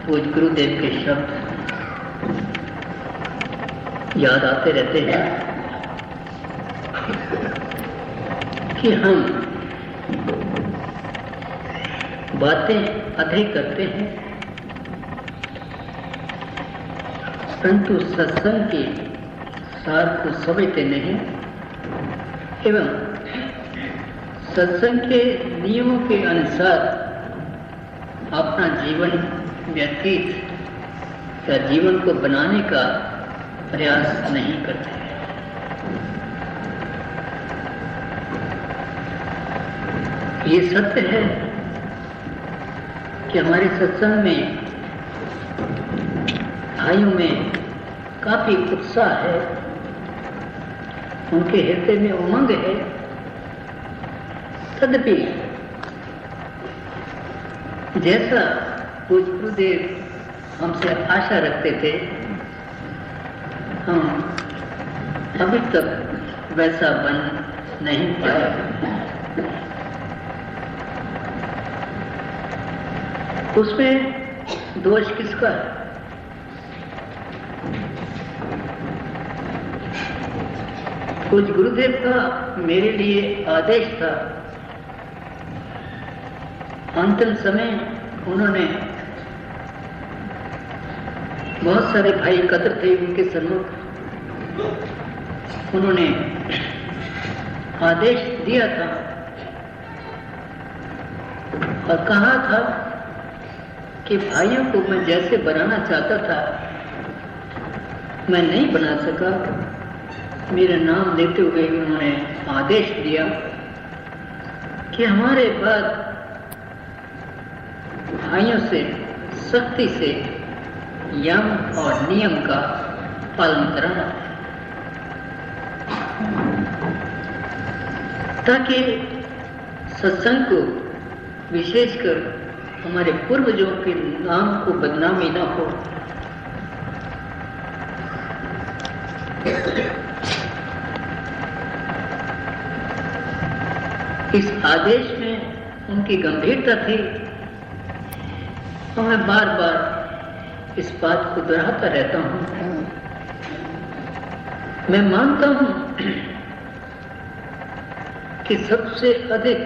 पूज गुरुदेव के शब्द याद आते रहते हैं कि हम बातें अधिक करते हैं परंतु सत्संग के सार को समझते नहीं एवं सत्संग के नियमों के अनुसार अपना जीवन व्यतीत या जीवन को बनाने का प्रयास नहीं करते। ये सत्य है कि हमारे सत्संग में भाइयों में काफी उत्साह है, उनके हृदय में उमंग है, तदपि जैसा पूज गुरुदेव हमसे आशा रखते थे हम अभी तक वैसा बन नहीं पाए। उसमें दोष किसका है? पूज गुरुदेव का मेरे लिए आदेश था। अंतिम समय उन्होंने बहुत सारे भाई एकत्र थे उनके सम्मुख, उन्होंने आदेश दिया था और कहा था कि भाइयों को मैं जैसे बनाना चाहता था मैं नहीं बना सका। मेरा नाम लेते हुए उन्होंने आदेश दिया कि हमारे बाद भाइयों से सख्ती से यम और नियम का पालन कराना, ताकि सत्संग को विशेषकर हमारे पूर्वजों के नाम को बदनामी न हो। इस आदेश में उनकी गंभीरता थी और मैं बार बार इस बात को दोहराता रहता हूं। मैं मानता हूं कि सबसे अधिक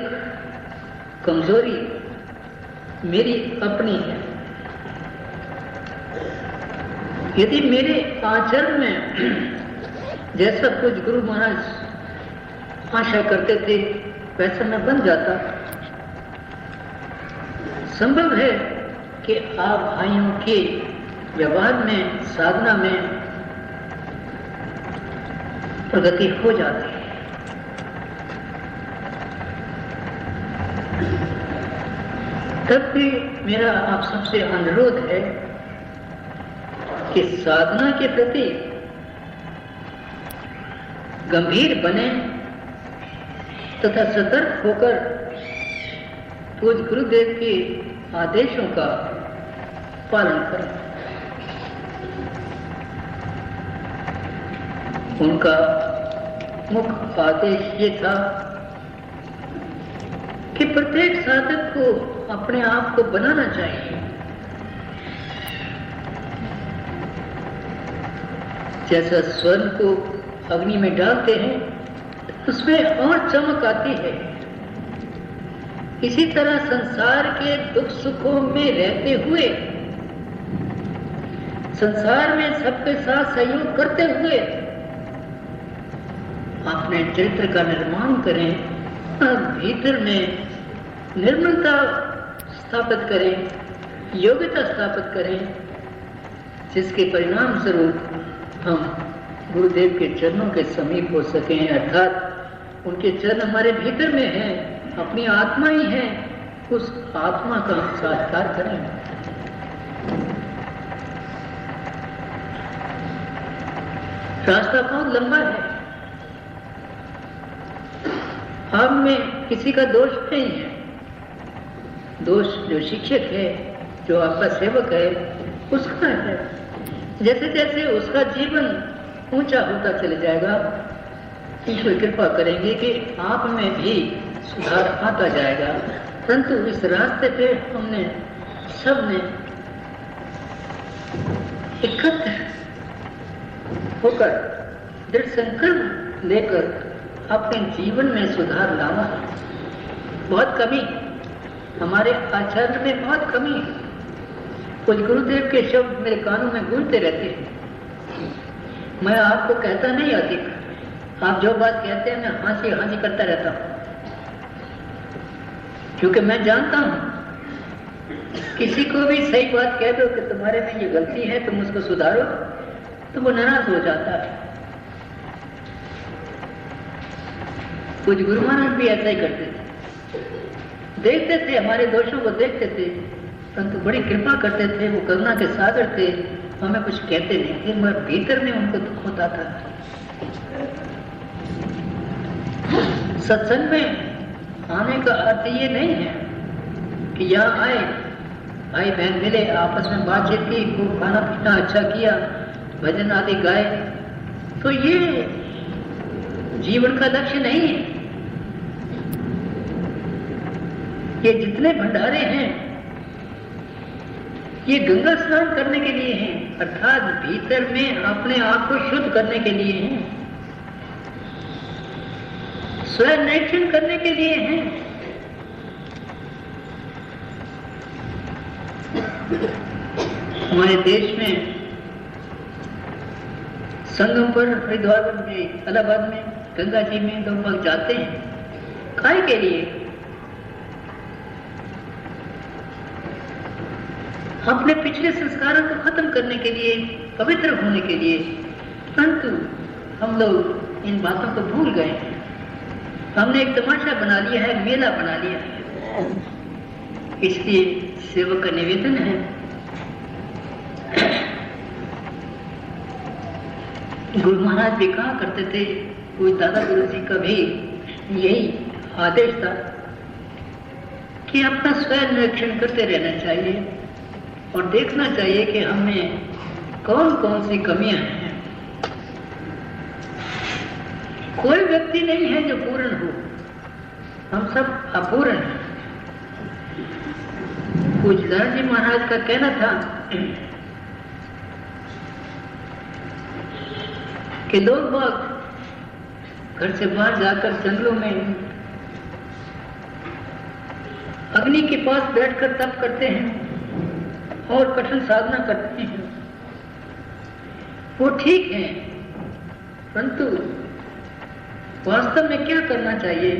कमजोरी मेरी अपनी है। यदि मेरे आचरण में जैसा कुछ गुरु महाराज आशा करते थे वैसा मैं बन जाता, संभव है कि आप भाइयों के व्यवहार में साधना में प्रगति हो जाती है। तब भी मेरा आप सबसे अनुरोध है कि साधना के प्रति गंभीर बने तथा सतर्क होकर पूज गुरुदेव के आदेशों का पालन करें। उनका मुख्य आदेश ये था कि प्रत्येक साधक को अपने आप को बनाना चाहिए। जैसा स्वर्ण को अग्नि में डालते हैं उसमें और चमक आती है, इसी तरह संसार के दुख सुखों में रहते हुए, संसार में सबके साथ सहयोग करते हुए अपने चरित्र का निर्माण करें और भीतर में निर्मलता स्थापित करें, योग्यता स्थापित करें, जिसके परिणाम स्वरूप हम गुरुदेव के चरणों के समीप हो सकें। अर्थात उनके चरण हमारे भीतर में हैं, अपनी आत्मा ही है, उस आत्मा का साक्षात्कार करें। रास्ता बहुत लंबा है, हम में किसी का दोष नहीं है। दोष जो शिक्षक है, जो आपका सेवक है, उसका है। जैसे जैसे उसका जीवन ऊंचा होता चले जाएगा, ईश्वर कृपा करेंगे कि आप में भी सुधार आता जाएगा। परंतु इस रास्ते पे हमने सबने एकत्र होकर दृढ़ संकल्प लेकर अपने जीवन में सुधार लाना है। बहुत कमी हमारे आचरण में, बहुत कमी। कुछ गुरुदेव के शब्द मेरे कानों में गूंजते रहते हैं। मैं आपको कहता नहीं अधिक, आप जो बात कहते हैं मैं हाँसी हाँसी करता रहता हूं, क्योंकि मैं जानता हूं किसी को भी सही बात कह दो कि तुम्हारे में ये गलती है, तुम उसको सुधारो, तो वो नाराज हो जाता है। कुछ गुरु महाराज भी ऐसा ही करते थे, देखते थे हमारे दोषों को, देखते थे, परंतु बड़ी कृपा करते थे, वो करुणा के सागर थे, हमें कुछ कहते नहीं थे, मगर भीतर में उनको दुख होता था। सत्संग में आने का अर्थ ये नहीं है कि यहाँ आए, भाई बहन मिले, आपस में बातचीत की, खूब खाना पीना अच्छा किया, भजन आदि गाए, तो ये जीवन का लक्ष्य नहीं है। ये जितने भंडारे हैं ये गंगा स्नान करने के लिए हैं, अर्थात भीतर में अपने आप को शुद्ध करने के लिए हैं, स्वयं निरीक्षण करने के लिए हैं। हमारे देश में संगम पर हरिद्वार में, इलाहाबाद में, गंगा जी में लोग जाते हैं, काय के लिए? अपने पिछले संस्कारों को खत्म करने के लिए, पवित्र होने के लिए। परंतु हम लोग इन बातों को भूल गए हैं। हमने एक तमाशा बना लिया है, मेला बना लिया है। इसलिए सेवक का निवेदन है, गुरु महाराज भी कहा करते थे, कोई दादा गुरु जी का भी यही आदेश था कि अपना स्वयं निरीक्षण करते रहना चाहिए और देखना चाहिए कि हमें कौन कौन सी कमियां हैं। कोई व्यक्ति नहीं है जो पूर्ण हो, हम सब अपूर्ण हैं। कुछ लाल जी महाराज का कहना था कि लोग बाग घर से बाहर जाकर जंगलों में अग्नि के पास बैठकर तप करते हैं और कठिन साधना करते हैं। वो ठीक है, परंतु वास्तव में क्या करना चाहिए?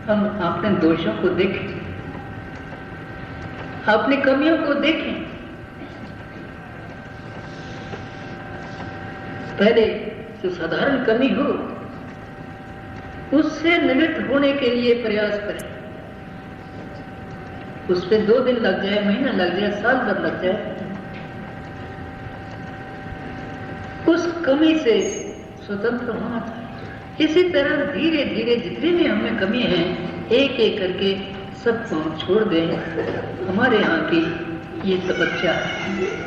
हम अपने दोषों को देखें, अपनी कमियों को देखें। पहले जो साधारण कमी हो उससे निवृत्त होने के लिए प्रयास करें। उस पर 2 दिन लग जाए, महीना लग जाए, साल भर लग जाए, उस कमी से स्वतंत्र होना चाहिए। इसी तरह धीरे धीरे जितनी भी हमें कमी है, एक एक करके सबको हम छोड़ दें। हमारे यहाँ की ये तपस्या है।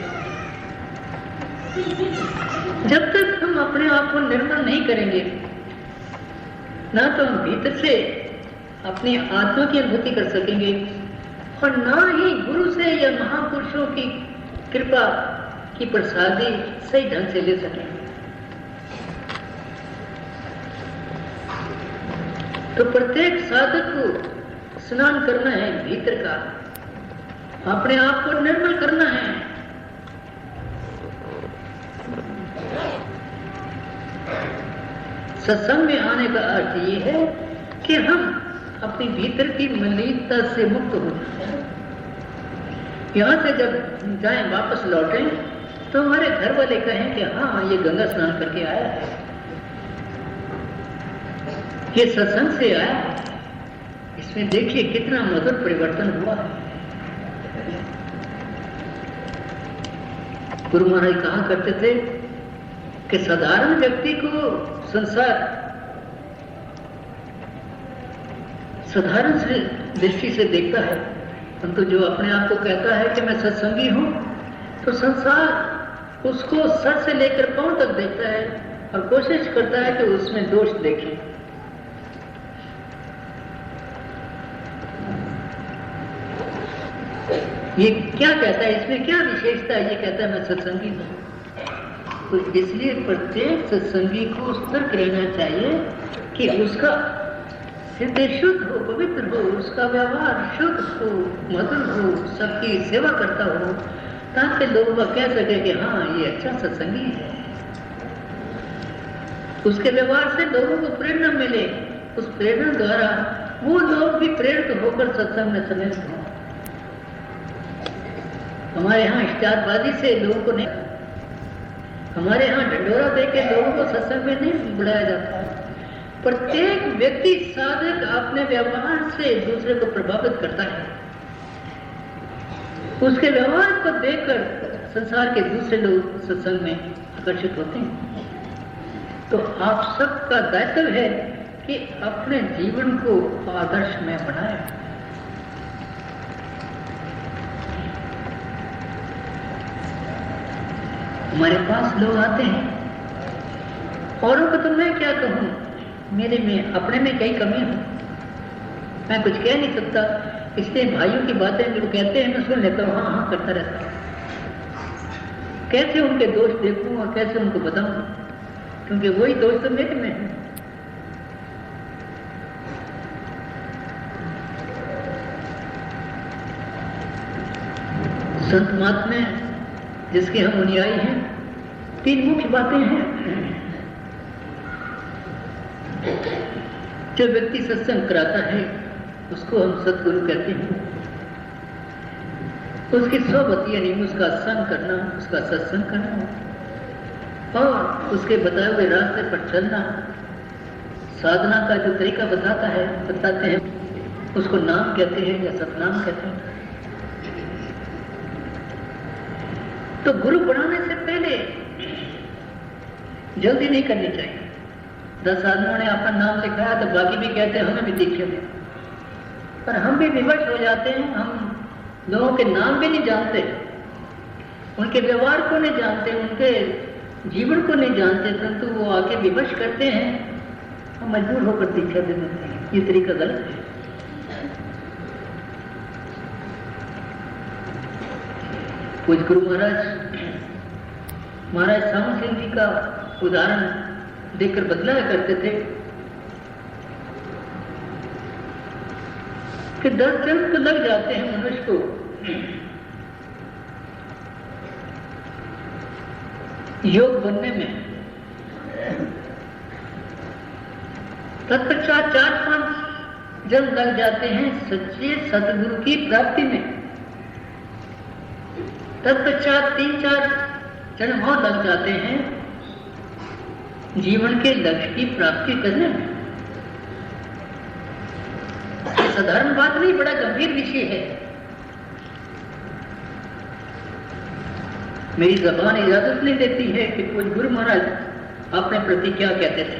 जब तक हम अपने आप को निर्मल नहीं करेंगे, ना तो हम भीतर से अपनी आत्मा की अनुभूति कर सकेंगे और ना ही गुरु से या महापुरुषों की कृपा की प्रसादी सही ढंग से ले सकेंगे। तो प्रत्येक साधक को स्नान करना है भीतर का, अपने आप को निर्मल करना है। सत्संग में आने का अर्थ ये है कि हम अपनी भीतर की मलिनता से मुक्त हो जाए। यहाँ से जब जाएं, वापस लौटें, तो हमारे घर वाले कहें कि हाँ, ये गंगा स्नान करके आया है, ये सत्संग से आया है। इसमें देखिए कितना मधुर परिवर्तन हुआ है। गुरु महाराज कहा करते थे कि साधारण व्यक्ति को संसार साधारण से दृष्टि से देखता है, परंतु जो अपने आप को कहता है कि मैं सत्संगी हूं, तो संसार उसको सर से लेकर पांव तक देखता है और कोशिश करता है कि उसमें दोष देखे। ये क्या कहता है, इसमें क्या विशेषता है? ये कहता है मैं सत्संगी हूँ। तो इसलिए प्रत्येक सत्संगी को सतर्क रहना चाहिए कि उसका हृदय शुद्ध हो, पवित्र हो, उसका व्यवहार शुद्ध हो, मधुर हो, सबकी सेवा करता हो, ताकि लोग वह कह सके कि हाँ ये अच्छा सत्संगी है। उसके व्यवहार से लोगों को प्रेरणा मिले, उस प्रेरणा द्वारा वो लोग भी प्रेरित होकर सत्संग में सम्मिलित हों। हमारे यहाँ इश्तिहारबाजी से लोगों को नहीं, हमारे यहाँ ढंडोरा देके लोगों को सत्संग में नहीं बुलाया जाता। प्रत्येक व्यक्ति साधक अपने व्यवहार से दूसरे को प्रभावित करता है। उसके व्यवहार को देखकर संसार के दूसरे लोग सत्संग में आकर्षित होते हैं। तो आप सबका दायित्व है कि अपने जीवन को आदर्शमय बनाएं। हमारे पास लोग आते हैं, औरों को तो मैं क्या कहूँ, मेरे में अपने में कई कमी है, मैं कुछ कह नहीं सकता। इसलिए भाइयों की बातें जो कहते हैं मैं सुन लेता हूँ, हाँ हाँ करता रहता हूँ। कैसे उनके दोष देखूं और कैसे उनको बताऊं, क्योंकि वही दोष तो मेरे में है। संत महात्मा जिसके हम अनुयायी हैं, तीन मुख्य बातें हैं। जो व्यक्ति सत्संग कराता है उसको हम सतगुरु कहते हैं। उसकी स्वभक्ति यानी उसका संग करना, उसका सत्संग करना और उसके बताए हुए रास्ते पर चलना, साधना का जो तरीका बताते हैं, उसको नाम कहते हैं या सतनाम कहते हैं। तो गुरु बनाने से पहले जल्दी नहीं करनी चाहिए। 10 आदमियों ने अपना नाम लिखाया तो बाकी भी कहते हैं हमें भी दीक्षा दे, पर हम भी विवश हो जाते हैं। हम लोगों के नाम भी नहीं जानते, उनके व्यवहार को नहीं जानते, उनके जीवन को नहीं जानते, परंतु वो आके विवश करते हैं, हम मजबूर होकर दीक्षा दे देते हैं। ये तरीका गलत है। पूज्य गुरु महाराज सामू सिंह जी का उदाहरण देखकर बतलाया करते थे कि 10 जन्म तो लग जाते हैं मनुष्य को योग बनने में, तत्पश्चात 4-5 जन्म लग जाते हैं सच्चे सतगुरु की प्राप्ति में, तत्पश्चात 3-4 जन्म और लग जाते हैं जीवन के लक्ष्य की प्राप्ति करने में। ये साधारण बात नहीं, बड़ा गंभीर विषय है। मेरी ज़बान इजाजत नहीं देती है कि कुछ गुरु महाराज अपने प्रति क्या कहते थे।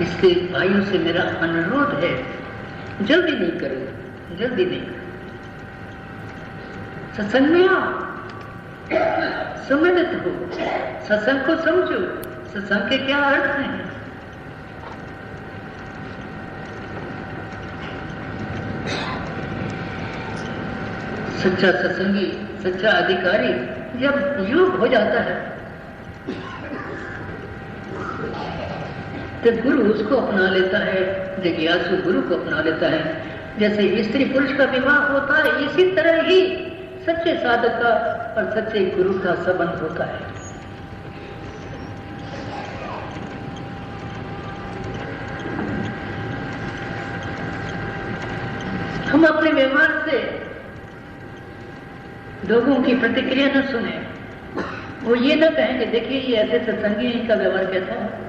इसलिए भाइयों से मेरा अनुरोध है, जल्दी नहीं करो, जल्दी नहीं करो, सत्संग में आओ, सम्मिलित हो, सत्संग को समझो, सत्संग के क्या अर्थ हैं। सच्चा सत्संगी, सच्चा अधिकारी जब योग हो जाता है तो गुरु उसको अपना लेता है, जिज्ञासु गुरु को अपना लेता है। जैसे स्त्री पुरुष का विवाह होता है, इसी तरह ही सच्चे साधक का और सच्चे गुरु का संबंध होता है। हम अपने व्यवहार से लोगों की प्रतिक्रिया न सुने, वो ये न कहें कि देखिए ये ऐसे सत्संगी हैं, इनका व्यवहार कैसा है।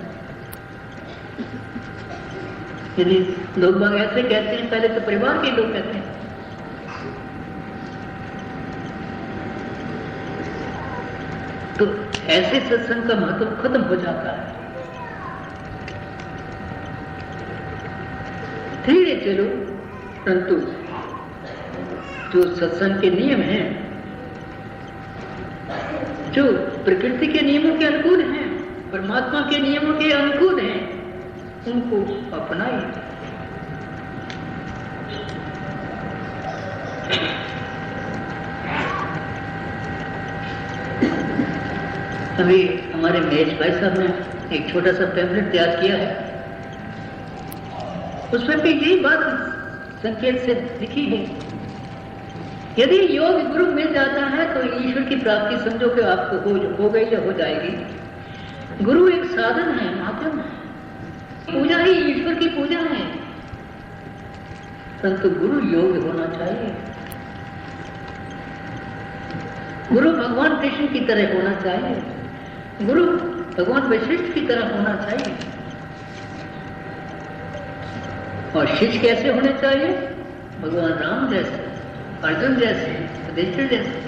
यदि लोग बाग ऐसे कहते हैं, पहले तो परिवार के लोग कहते हैं, तो ऐसे सत्संग का महत्व खत्म हो जाता है। धीरे चलो, परंतु जो सत्संग के नियम हैं, जो प्रकृति के नियमों के अनुकूल हैं, परमात्मा के नियमों के अनुकूल हैं, उनको अपनाइए। अभी हमारे महेश भाई साहब ने एक छोटा सा पैम्फलेट तैयार किया है, उसमें भी यही बात संकेत से लिखी है। यदि योग गुरु मिल जाता है तो ईश्वर की प्राप्ति समझो कि आपको हो गई या हो जाएगी। गुरु एक साधन है, माध्यम है, पूजा ही ईश्वर की पूजा है, परंतु गुरु योग होना चाहिए। गुरु भगवान कृष्ण की तरह होना चाहिए, गुरु भगवान वशिष्ठ की तरह होना चाहिए। और शिष्य कैसे होने चाहिए? भगवान राम जैसे, अर्जुन जैसे, युधिष्ठिर जैसे।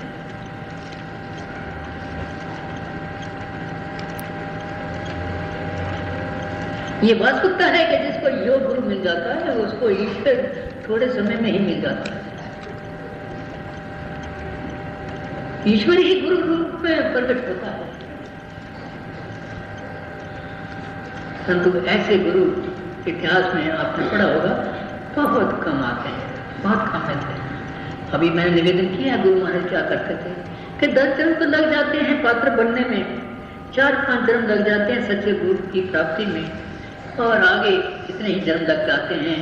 ये वास्तविकता है कि जिसको योग गुरु मिल जाता है उसको ईश्वर थोड़े समय में ही मिल जाता है। ईश्वर ही गुरु रूप में प्रकट होता है, परंतु ऐसे गुरु इतिहास में आपने पढ़ा होगा बहुत कम आते हैं, बहुत कम मिलते हैं। अभी मैंने निवेदन किया गुरु महाराज क्या करते थे कि 10 जन्म तो लग जाते हैं पात्र बनने में, 4-5 जन्म लग जाते हैं सच्चे गुरु की प्राप्ति में, और आगे इतने ही जन्म लग जाते हैं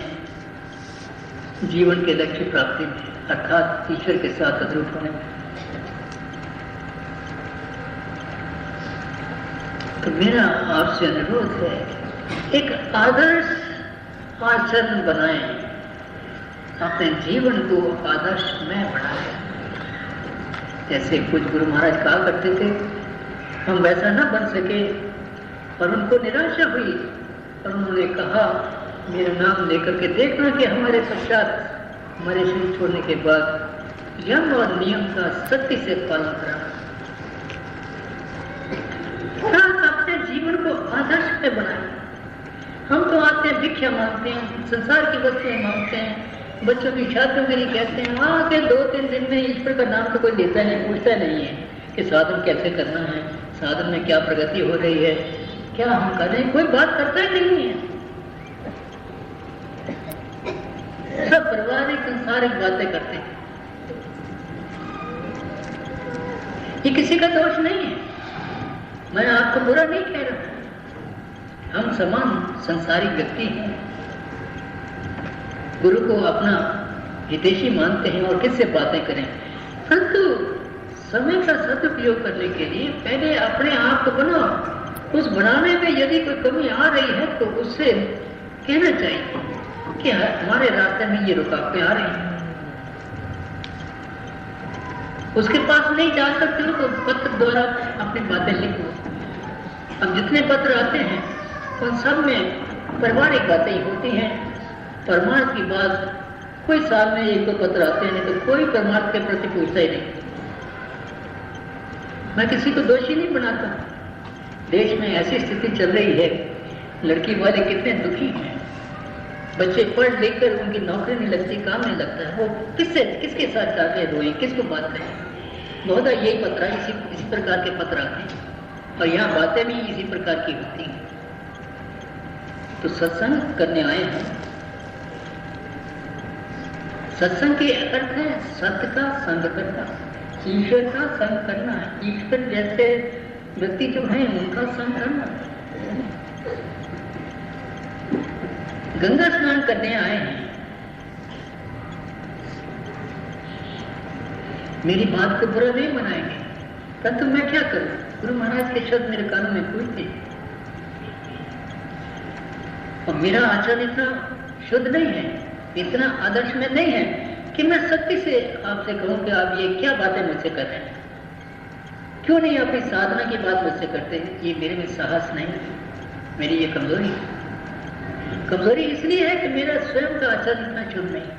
जीवन के लक्ष्य प्राप्ति में, अर्थात ईश्वर के साथ अद्भुत होने में। तो मेरा आपसे अनुरोध है, एक आदर्श आचरण बनाएं, अपने जीवन को आदर्श में बनाएं। जैसे कुछ गुरु महाराज कहा करते थे, हम वैसा ना बन सके और उनको निराशा हुई और उन्होंने कहा मेरा नाम लेकर के देखना कि हमारे पश्चात हमारे शरीर छोड़ने के बाद यम और नियम का सख्ती से पालन करना, अपने जीवन को आदर्श में बनाए। हम तो आते हैं, भिक्षा मांगते हैं, संसार की वस्तुएं मांगते हैं, बच्चों की शादियों के लिए कहते हैं, वहां के 2-3 दिन में ईश्वर का नाम तो कोई लेता नहीं, पूछता नहीं है कि साधन कैसे करना है, साधन में क्या प्रगति हो रही है, क्या हम कर रहे हैं, कोई बात करता ही नहीं है। सब पारिवारिक संसारिक बातें करते हैं। ये किसी का दोष नहीं है, मैं आपको बुरा नहीं कह रहा, हम समान संसारिक व्यक्ति हैं, गुरु को अपना हितैषी मानते हैं और किससे बातें करें, परंतु समय का सदुपयोग करने के लिए पहले अपने आप को बनाओ। उस बनाने में यदि कोई कमी आ रही है तो उससे कहना चाहिए कि हमारे रास्ते में ये रुकावटें आ रही हैं। उसके पास नहीं जा सकते हो तो पत्र द्वारा अपनी बातें लिखो। अब जितने पत्र आते हैं उन सब में पारिवारिक बातें ही होती हैं, परमार्थ की बात कोई साल में 1-2 पत्र आते हैं, नहीं तो कोई परमार्थ के प्रति पूछता ही नहीं। मैं किसी को दोषी नहीं बनाता, देश में ऐसी स्थिति चल रही है, लड़की वाले कितने दुखी हैं, बच्चे पढ़ लिख कर उनकी नौकरी नहीं लगती, काम नहीं लगता है, वो किसके साथ जाके रोएं, किसको बात करें। बहुत यही पत्र, इसी प्रकार के पत्र आते हैं और यहाँ बातें भी इसी प्रकार की होती हैं। तो सत्संग करने आए हैं, सत्संग के अर्थ है सत्य का संग करना, ईश्वर का संग करना, ईश्वर जैसे व्यक्ति जो हैं उनका संग करना। गंगा स्नान करने आए हैं, मेरी बात को बुरा नहीं बनाएंगे, परंतु मैं क्या करूं, गुरु महाराज के शब्द मेरे कानों में गूंजते और मेरा आचरण इतना शुद्ध नहीं है, इतना आदर्श में नहीं है कि मैं सत्य से आपसे कहूं कि आप ये क्या बातें मुझसे कर रहे हैं, क्यों नहीं अपनी साधना की बात मुझसे करते हैं। ये मेरे में साहस नहीं, मेरी ये कमजोरी है। कमजोरी इसलिए है कि मेरा स्वयं का आचरण इतना शुद्ध नहीं।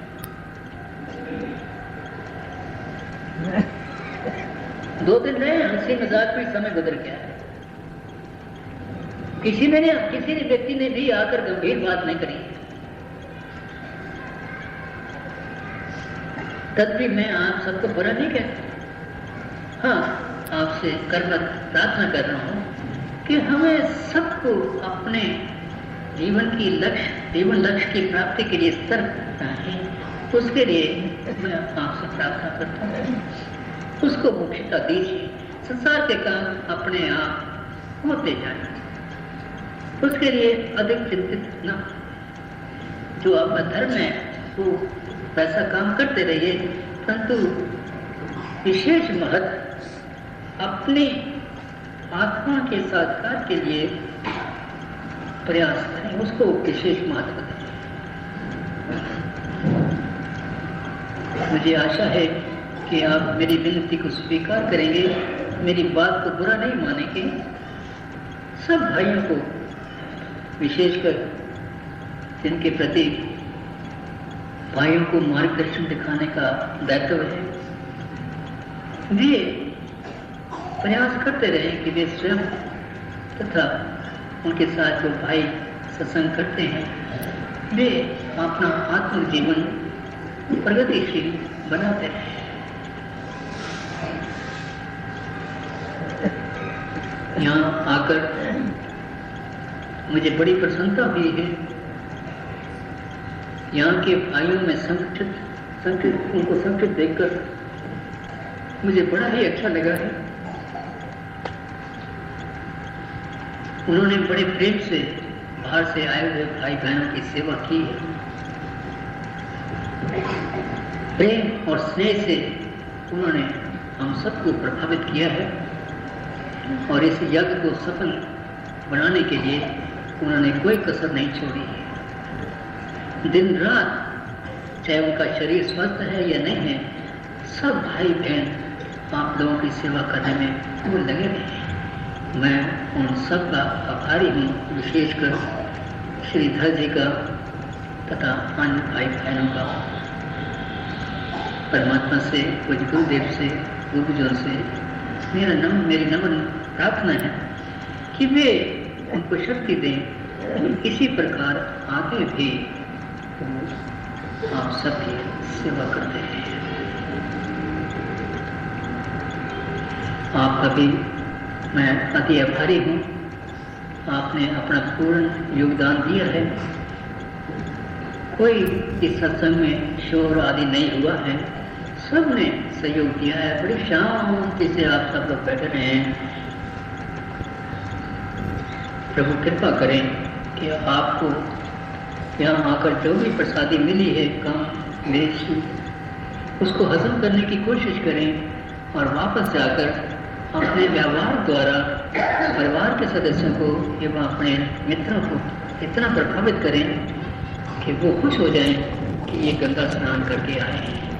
दो दिन रहे, हंसी मजाक में समय गुजर गया है, किसी व्यक्ति ने भी आकर गंभीर बात नहीं करी, तब भी मैं आप सबको बुरा नहीं कहता। हाँ, आपसे प्रार्थना कर रहा हूं कि हमें सबको अपने जीवन लक्ष्य की प्राप्ति के लिए सतर्क रहना है। उसके लिए मैं आपसे प्रार्थना करता हूँ, उसको मुख्यता दीजिए, संसार के काम अपने आप होते जाए, उसके लिए अधिक चिंतित न। जो आपका धर्म है वो वैसा काम करते रहिए, परंतु विशेष महत्व अपनी आत्मा के साक्षात्कार के लिए प्रयास करें, उसको विशेष महत्व दें। मुझे आशा है कि आप मेरी विनती को स्वीकार करेंगे, मेरी बात को बुरा नहीं मानेंगे। सब भाइयों को, विशेषकर जिनके प्रति भाइयों को मार्गदर्शन दिखाने का दायित्व है, वे प्रयास करते रहें कि वे स्वयं तथा उनके साथ जो भाई सत्संग करते हैं, वे अपना आत्म जीवन प्रगतिशील बनाते रहें। यहाँ आकर मुझे बड़ी प्रसन्नता हुई है। यहाँ के भाइयों में उनको संगठित देखकर मुझे बड़ा ही अच्छा लगा है। उन्होंने बड़े प्रेम से बाहर से आए हुए भाई बहनों की सेवा की है। प्रेम और स्नेह से उन्होंने हम सबको प्रभावित किया है और इस यज्ञ को सफल बनाने के लिए उन्होंने कोई कसर नहीं छोड़ी है। दिन रात, चाहे उनका शरीर स्वस्थ है या नहीं है, सब भाई बहन आप लोगों की सेवा करने में वो लगे रहे। मैं उन सब का आभारी हूँ, विशेषकर श्रीधर जी का तथा अन्य भाई बहनों का। परमात्मा से, कुछ गुरुदेव से, गुरुजन से मेरी नम्र प्रार्थना है कि वे उनको शक्ति दें। इसी प्रकार आगे भी आप सबकी सेवा करते हैं। आपका भी मैं अति आभारी हूँ। आपने अपना पूर्ण योगदान दिया है। कोई इस सत्संग में शोर आदि नहीं हुआ है, सबने सहयोग दिया है। बड़ी शांति से आप सब लोग बैठे रहे हैं। प्रभु कृपा करें कि आपको यहाँ आकर जो भी प्रसादी मिली है, काम वेश, उसको हजम करने की कोशिश करें और वापस जाकर अपने व्यवहार द्वारा परिवार के सदस्यों को एवं अपने मित्रों को इतना प्रभावित करें कि वो खुश हो जाएं कि ये गंगा स्नान करके आए हैं।